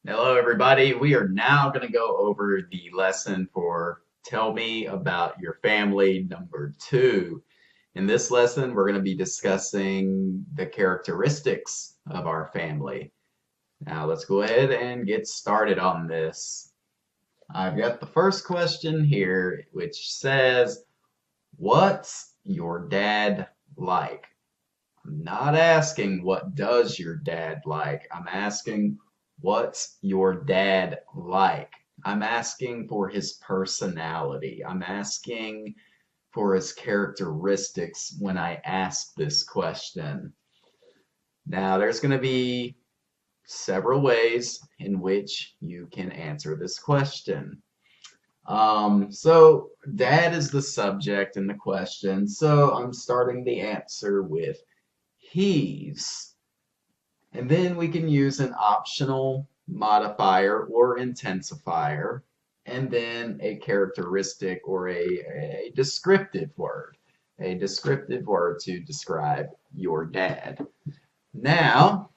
Hello, everybody. We are now going to go over the lesson for Tell Me About Your Family number 2. In this lesson, we're going to be discussing the characteristics of our family. Now, let's go ahead and get started on this. I've got the first question here, which says, what's your dad like? I'm not asking what does your dad like. I'm asking what's your dad like. I'm asking for his personality. I'm asking for his characteristics when I ask this question. Now, there's going to be several ways in which you can answer this question. So dad is the subject in the question, so I'm starting the answer with he's. And then we can use an optional modifier or intensifier, and then a characteristic or a descriptive word. A descriptive word to describe your dad. Now,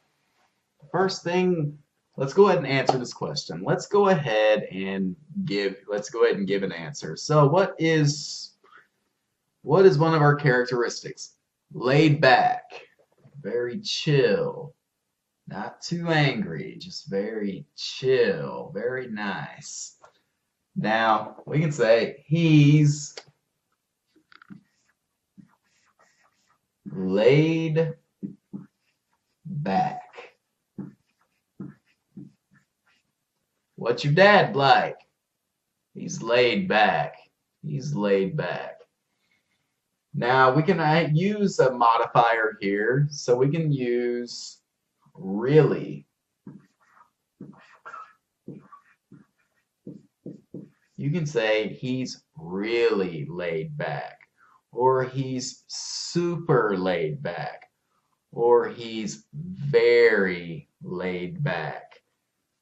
first thing, let's go ahead and answer this question. Let's go ahead and give an answer. So what is one of our characteristics? Laid back, very chill, not too angry, just very chill, very nice. Now, we can say he's laid back. What's your dad like? He's laid back. He's laid back. Now, we can use a modifier here, so we can use really. You can say he's really laid back, or he's super laid back, or he's very laid back.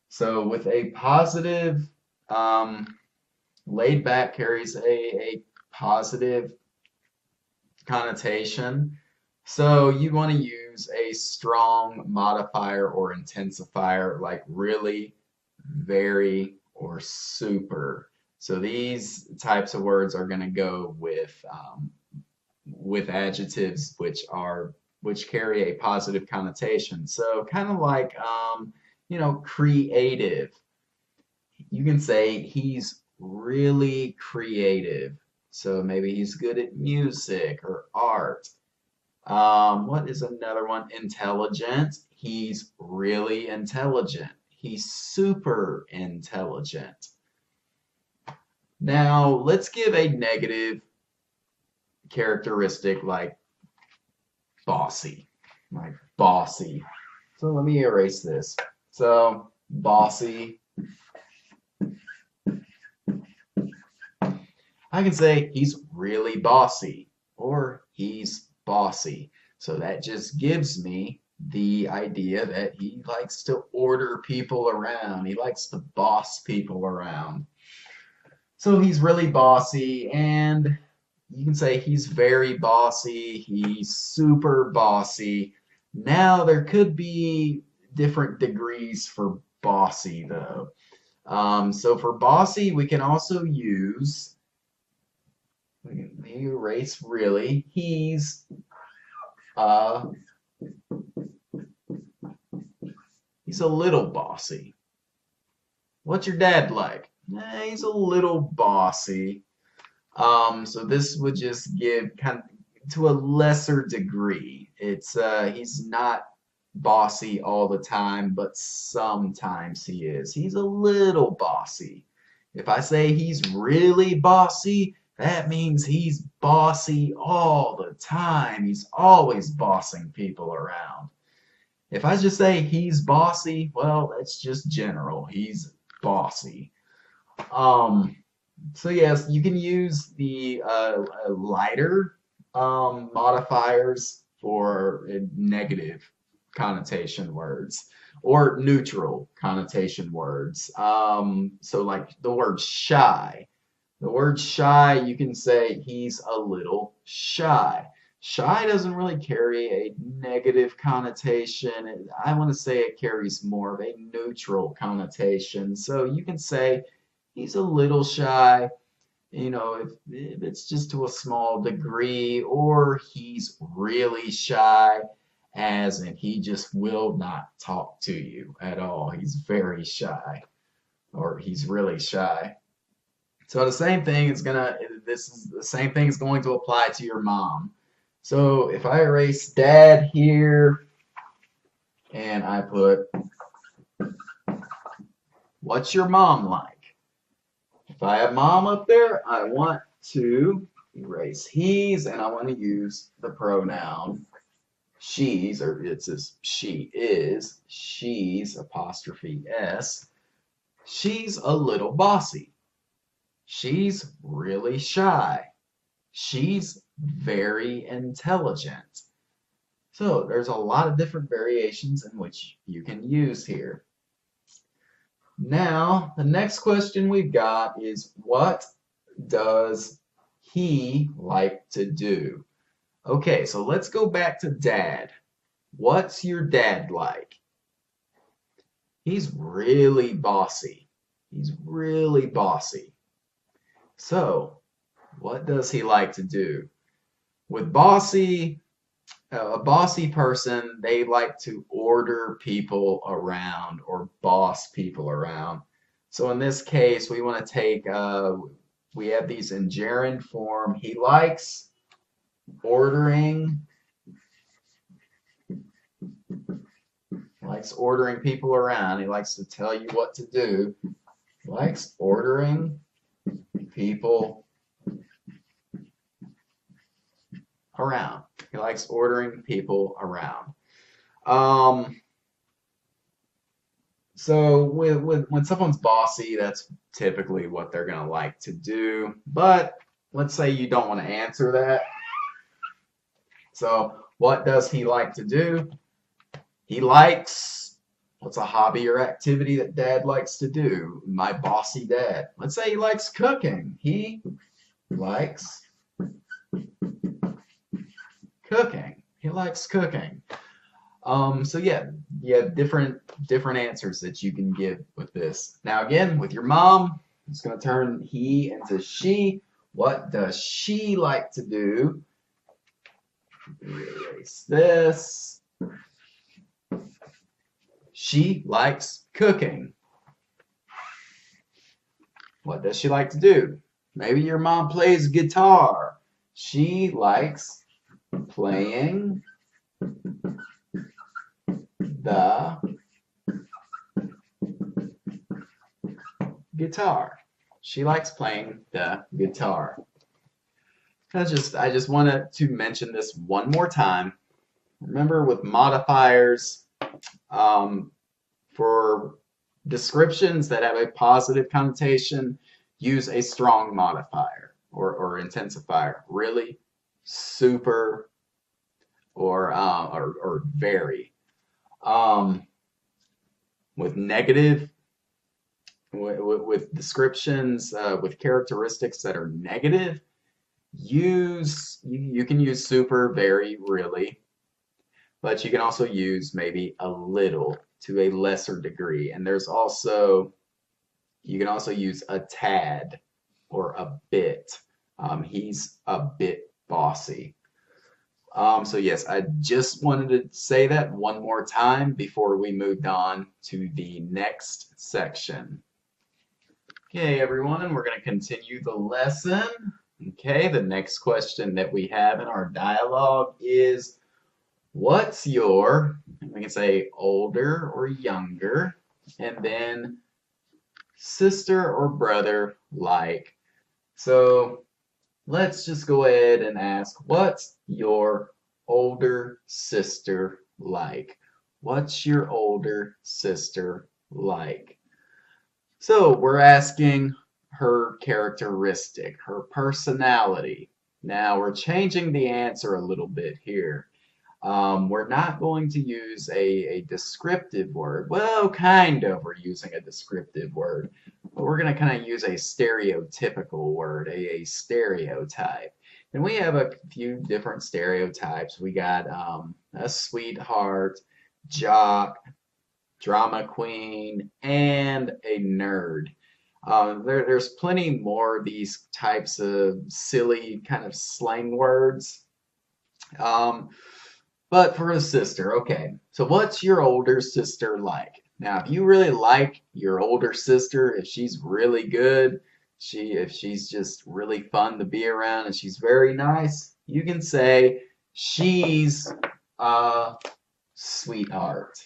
So with a positive, laid back carries a positive connotation. So you want to use a strong modifier or intensifier like really, very, or super. So these types of words are going to go with adjectives which carry a positive connotation. So kind of like creative. You can say he's really creative. So maybe he's good at music or art. What is another one? Intelligent. He's really intelligent. He's super intelligent. Now, let's give a negative characteristic like bossy. Like bossy. So let me erase this. So, bossy. I can say he's really bossy or he's bossy. So that just gives me the idea that he likes to order people around. He likes to boss people around. So he's really bossy, and you can say he's very bossy, he's super bossy. Now there could be different degrees for bossy though. So for bossy, we can also use, we can erase really, uh, he's a little bossy. What's your dad like? He's a little bossy. So this would just give kind of to a lesser degree. It's he's not bossy all the time, but sometimes he is. He's a little bossy. If I say he's really bossy, that means he's bossy all the time. He's always bossing people around. If I just say he's bossy, well, that's just general. He's bossy. Um, so yes, you can use the lighter modifiers for negative connotation words or neutral connotation words. So like the word shy. The word shy, you can say he's a little shy. Shy doesn't really carry a negative connotation. I want to say it carries more of a neutral connotation. So you can say he's a little shy, if it's just to a small degree, or he's really shy, as in he just will not talk to you at all. He's very shy, or he's really shy. So this is the same thing is going to apply to your mom. So if I erase dad here and I put, what's your mom like? If I have mom up there, I want to erase he's and I want to use the pronoun she's, or it says she is, she's apostrophe S. She's a little bossy. She's really shy. She's very intelligent. So there's a lot of different variations in which you can use here. Now, the next question we've got is, what does he like to do? Okay, so let's go back to dad. What's your dad like? He's really bossy. He's really bossy. So, what does he like to do? With bossy, a bossy person, they like to order people around or boss people around. So in this case, we want to take, we have these in gerund form. He likes ordering people around. He likes to tell you what to do. He likes ordering people around. He likes ordering people around. So when someone's bossy, that's typically what they're going to like to do. But let's say you don't want to answer that. So what does he like to do? He likes, what's a hobby or activity that dad likes to do? My bossy dad. Let's say he likes cooking. He likes cooking. He likes cooking. So yeah, you have different answers that you can give with this. Now again, with your mom, it's going to turn he into she. What does she like to do? Erase this. She likes cooking. What does she like to do? Maybe your mom plays guitar. She likes playing the guitar. She likes playing the guitar. I just wanted to mention this one more time. Remember, with modifiers, for descriptions that have a positive connotation, use a strong modifier or intensifier. Really, super, or very. With negative, with descriptions, with characteristics that are negative, you can use super, very, really, but you can also use maybe a little to a lesser degree. And you can also use a tad or a bit. He's a bit bossy. So yes, I just wanted to say that one more time before we moved on to the next section. Okay, everyone, we're going to continue the lesson. Okay, the next question that we have in our dialogue is, what's your, we can say older or younger, and then sister or brother like. So let's just go ahead and ask, what's your older sister like? What's your older sister like? So we're asking her characteristic, her personality. Now we're changing the answer a little bit here. We're not going to use a descriptive word. Well, kind of, we're using a descriptive word, but we're going to kind of use a stereotypical word, a stereotype. And we have a few different stereotypes. We got a sweetheart, jock, drama queen, and a nerd. There's plenty more of these types of silly kind of slang words. Um, but for a sister, okay. So what's your older sister like? Now, if you really like your older sister, if she's really good, if she's just really fun to be around and she's very nice, you can say she's a sweetheart.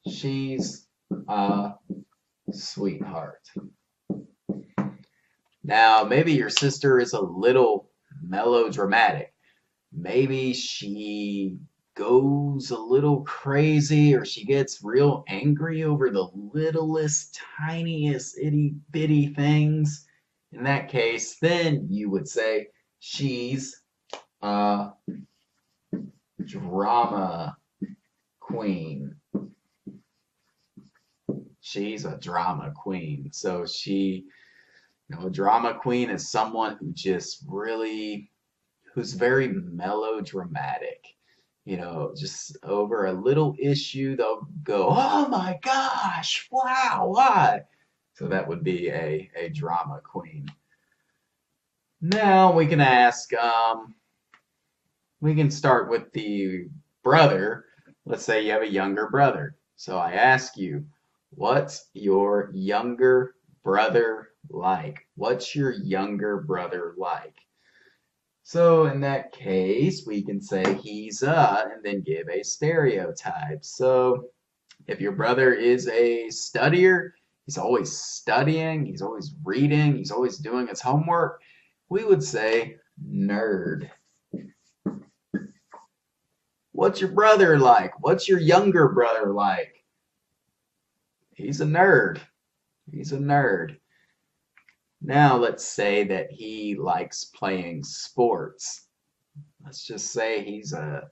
She's a sweetheart. Now, maybe your sister is a little melodramatic. Maybe she goes a little crazy or she gets real angry over the littlest, tiniest, itty bitty things. In that case, then you would say she's a drama queen. She's a drama queen. So a drama queen is someone who just really, who's very melodramatic. Just over a little issue, they'll go, "Oh my gosh, wow, why?" So that would be a drama queen. Now we can ask, we can start with the brother. Let's say you have a younger brother. So I ask you, what's your younger brother like? What's your younger brother like? So in that case, we can say he's a, and then give a stereotype. So if your brother is a studier, he's always studying, he's always reading, he's always doing his homework, we would say nerd. What's your brother like? What's your younger brother like? He's a nerd. He's a nerd. Now let's say that he likes playing sports. Let's just say he's a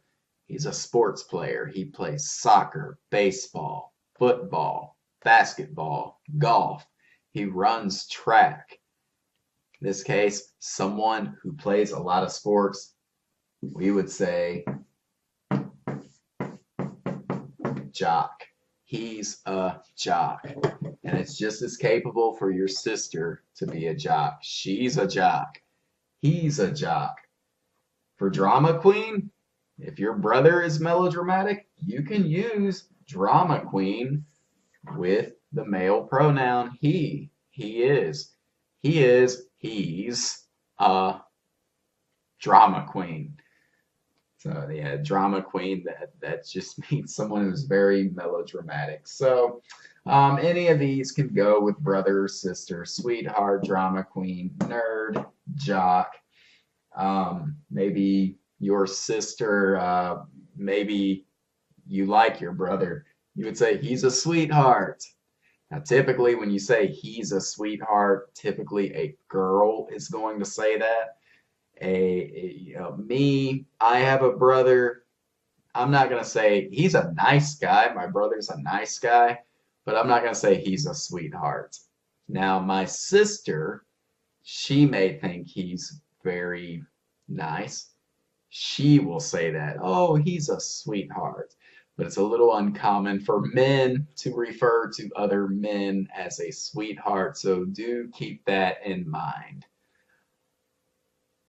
sports player. He plays soccer, baseball, football, basketball, golf. He runs track. In this case, someone who plays a lot of sports, we would say jock. He's a jock. And it's just as capable for your sister to be a jock. She's a jock. He's a jock. For drama queen, if your brother is melodramatic, you can use drama queen with the male pronoun he. He is. He is. He's a drama queen. So yeah, drama queen, that just means someone who's very melodramatic. So any of these can go with brother or sister, sweetheart, drama queen, nerd, jock. Maybe your sister, maybe you like your brother. You would say he's a sweetheart. Now, typically, when you say he's a sweetheart, typically a girl is going to say that. Me, I have a brother. I'm not going to say he's a nice guy. My brother's a nice guy, but I'm not going to say he's a sweetheart. Now, my sister, she may think he's very nice. She will say that, oh, he's a sweetheart. But it's a little uncommon for men to refer to other men as a sweetheart, so do keep that in mind.